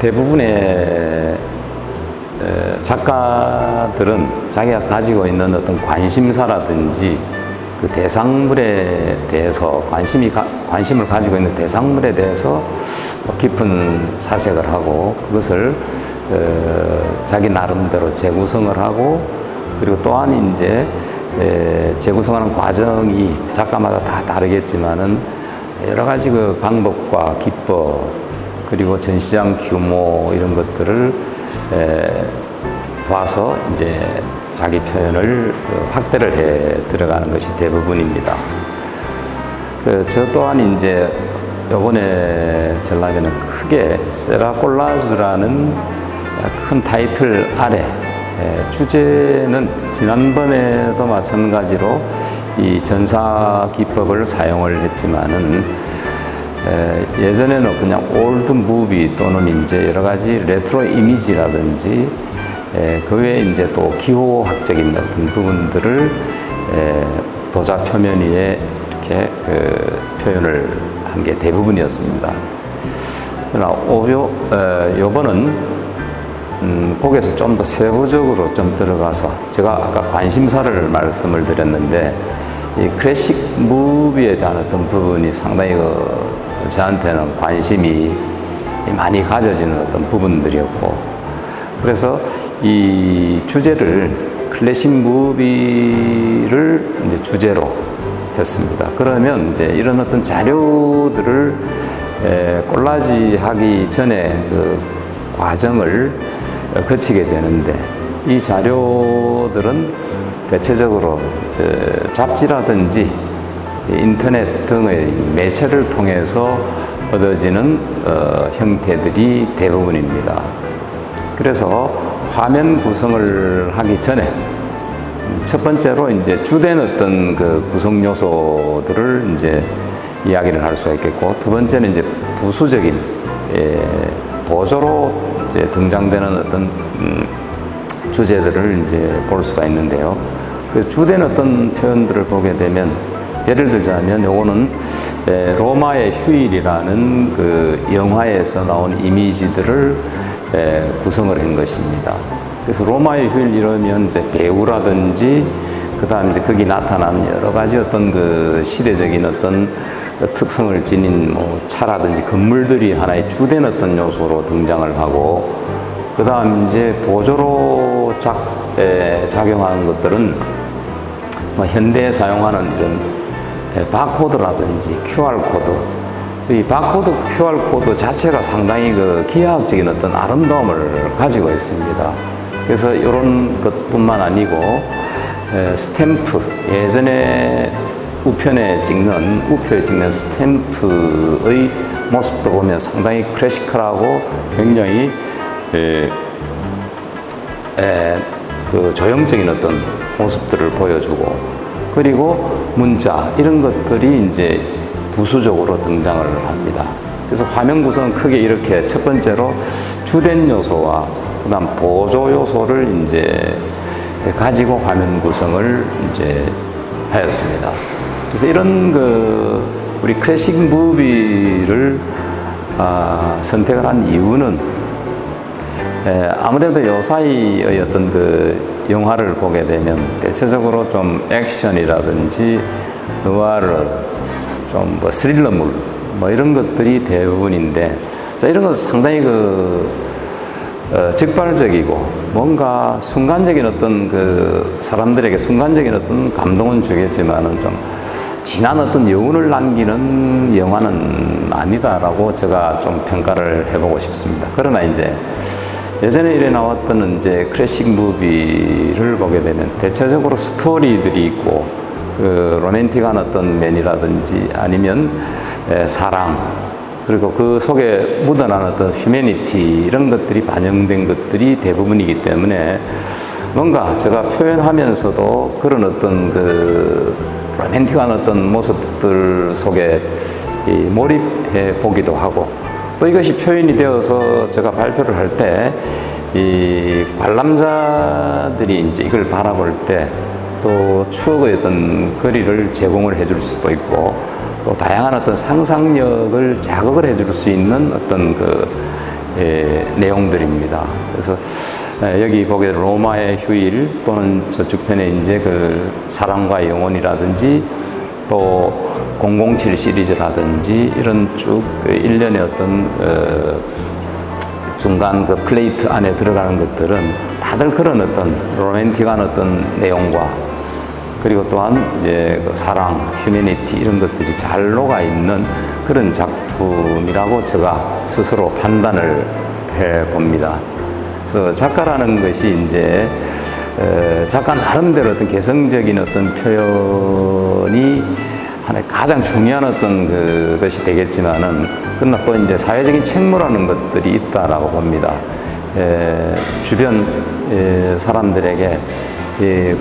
대부분의 작가들은 자기가 가지고 있는 어떤 관심사라든지 그 대상물에 대해서 관심을 가지고 있는 대상물에 대해서 깊은 사색을 하고 그것을 자기 나름대로 재구성을 하고 그리고 또한 이제 재구성하는 과정이 작가마다 다 다르겠지만은 여러 가지 그 방법과 기법 그리고 전시장 규모 이런 것들을 봐서 이제 자기 표현을 확대를 해 들어가는 것이 대부분입니다. 저 또한 이제 요번에 전람회는 크게 세라 콜라주라는 큰 타이틀 아래 주제는 지난번에도 마찬가지로 이 전사 기법을 사용을 했지만은 예전에는 그냥 올드 무비 또는 이제 여러 가지 레트로 이미지라든지 그 외에 이제 또 기호학적인 어떤 부분들을 도자 표면 위에 이렇게 표현을 한 게 대부분이었습니다. 그러나 요번은 거기에서 좀 더 세부적으로 좀 들어가서 제가 아까 관심사를 말씀을 드렸는데 이 클래식 무비에 대한 어떤 부분이 상당히 저한테는 관심이 많이 가져지는 어떤 부분들이었고 그래서 이 주제를 클래식 무비를 이제 주제로 했습니다. 그러면 이제 이런 어떤 자료들을 콜라지 하기 전에 그 과정을 거치게 되는데 이 자료들은 대체적으로 잡지라든지 인터넷 등의 매체를 통해서 얻어지는 형태들이 대부분입니다. 그래서 화면 구성을 하기 전에 첫 번째로 이제 주된 어떤 그 구성 요소들을 이제 이야기를 할 수가 있겠고 두 번째는 이제 부수적인 보조로 이제 등장되는 어떤 주제들을 이제 볼 수가 있는데요. 그래서 주된 어떤 표현들을 보게 되면 예를 들자면 요거는 로마의 휴일이라는 그 영화에서 나온 이미지들을 구성을 한 것입니다. 그래서 로마의 휴일 이러면 이제 배우라든지 그다음 이제 거기 나타나는 여러 가지 어떤 그 시대적인 어떤 특성을 지닌 뭐 차라든지 건물들이 하나의 주된 어떤 요소로 등장을 하고 그다음 이제 보조로 작용하는 것들은 뭐 현대에 사용하는 이런 바코드라든지 QR코드 이 바코드 QR코드 자체가 상당히 그 기하학적인 어떤 아름다움을 가지고 있습니다. 그래서 이런 것뿐만 아니고 스탬프 예전에 우표에 찍는 스탬프의 모습도 보면 상당히 클래시컬하고 굉장히 그 조형적인 어떤 모습들을 보여주고 그리고 문자 이런 것들이 이제 부수적으로 등장을 합니다. 그래서 화면 구성은 크게 이렇게 첫 번째로 주된 요소와 그다음 보조 요소를 이제 가지고 화면 구성을 이제 하였습니다. 그래서 이런 그 우리 클래식 무비를 선택을 한 이유는 아무래도 요 사이의 어떤 그 영화를 보게 되면 대체적으로 좀 액션이라든지 누아르 좀 뭐 스릴러물 뭐 이런 것들이 대부분인데 자 이런 것은 상당히 그 즉발적이고 뭔가 순간적인 어떤 그 사람들에게 순간적인 어떤 감동은 주겠지만은 좀 진한 어떤 여운을 남기는 영화는 아니다라고 제가 좀 평가를 해보고 싶습니다. 그러나 이제 예전에 이래 나왔던 이제 클래식 무비를 보게 되면 대체적으로 스토리들이 있고 그 로맨틱한 어떤 면이라든지 아니면 사랑 그리고 그 속에 묻어난 어떤 휴머니티 이런 것들이 반영된 것들이 대부분이기 때문에 뭔가 제가 표현하면서도 그런 어떤 그 로맨틱한 어떤 모습들 속에 몰입해 보기도 하고 또 이것이 표현이 되어서 제가 발표를 할 때 이 관람자들이 이제 이걸 바라볼 때 또 추억의 어떤 거리를 제공을 해줄 수도 있고 또 다양한 어떤 상상력을 자극을 해줄 수 있는 어떤 그 내용들입니다. 그래서 여기 보게 되면 로마의 휴일 또는 저쪽 편에 이제 그 사랑과 영혼이라든지 또 007 시리즈라든지 이런 쭉 1년의 어떤 중간 그 플레이트 안에 들어가는 것들은 다들 그런 어떤 로맨틱한 어떤 내용과 그리고 또한 이제 그 사랑, 휴머니티 이런 것들이 잘 녹아 있는 그런 작품이라고 제가 스스로 판단을 해 봅니다. 그래서 작가라는 것이 이제 작가 나름대로 어떤 개성적인 어떤 표현이 하나의 가장 중요한 어떤 그것이 되겠지만은 그러나 또 이제 사회적인 책무라는 것들이 있다라고 봅니다. 주변 사람들에게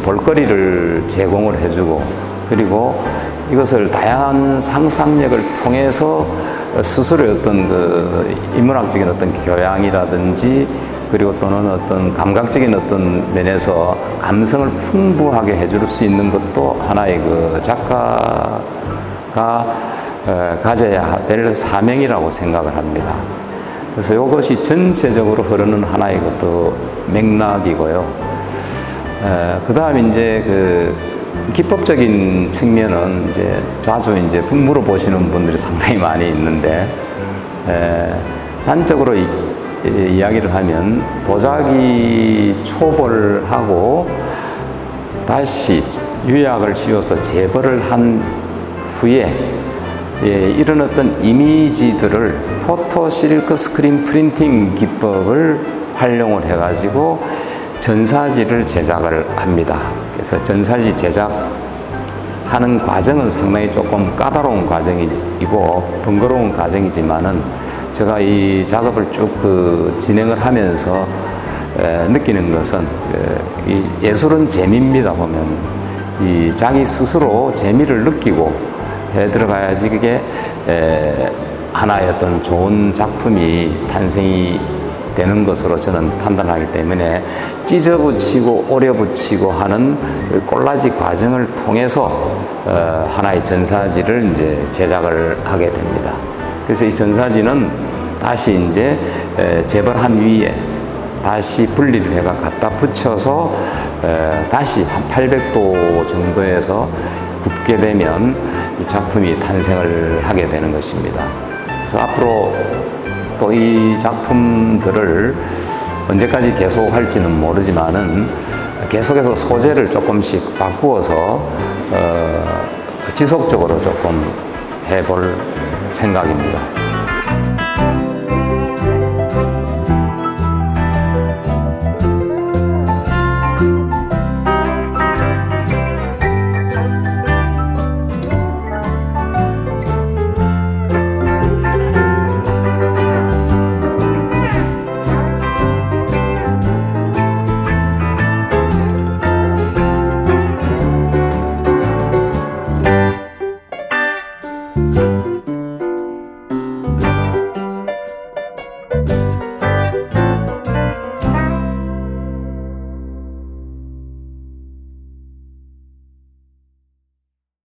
볼거리를 제공을 해주고 그리고 이것을 다양한 상상력을 통해서 스스로의 어떤 그 인문학적인 어떤 교양이라든지 그리고 또는 어떤 감각적인 어떤 면에서 감성을 풍부하게 해줄 수 있는 것도 하나의 그 작가가 가져야 될 사명이라고 생각을 합니다. 그래서 이것이 전체적으로 흐르는 하나의 것도 맥락이고요. 그 다음에 이제 그 기법적인 측면은 이제 자주 이제 물어보시는 분들이 상당히 많이 있는데, 단적으로 이야기를 하면 도자기 초벌하고 다시 유약을 씌워서 재벌을 한 후에 이런 어떤 이미지들을 포토 실크 스크린 프린팅 기법을 활용을 해가지고 전사지를 제작을 합니다. 그래서 전사지 제작하는 과정은 상당히 조금 까다로운 과정이고 번거로운 과정이지만은 제가 이 작업을 쭉 진행을 하면서 느끼는 것은 이 예술은 재미입니다. 보면 이 자기 스스로 재미를 느끼고 해 들어가야지 그게 하나의 어떤 좋은 작품이 탄생이 되는 것으로 저는 판단하기 때문에 찢어붙이고 오려붙이고 하는 그 꼴라지 과정을 통해서 하나의 전사지를 이제 제작을 하게 됩니다. 그래서 이 전사지는 다시 이제 재벌한 위에 다시 분리를 해가 갖다 붙여서 다시 한 800도 정도에서 굽게 되면 이 작품이 탄생을 하게 되는 것입니다. 그래서 앞으로 또 이 작품들을 언제까지 계속 할지는 모르지만은 계속해서 소재를 조금씩 바꾸어서 지속적으로 조금 해볼 생각입니다.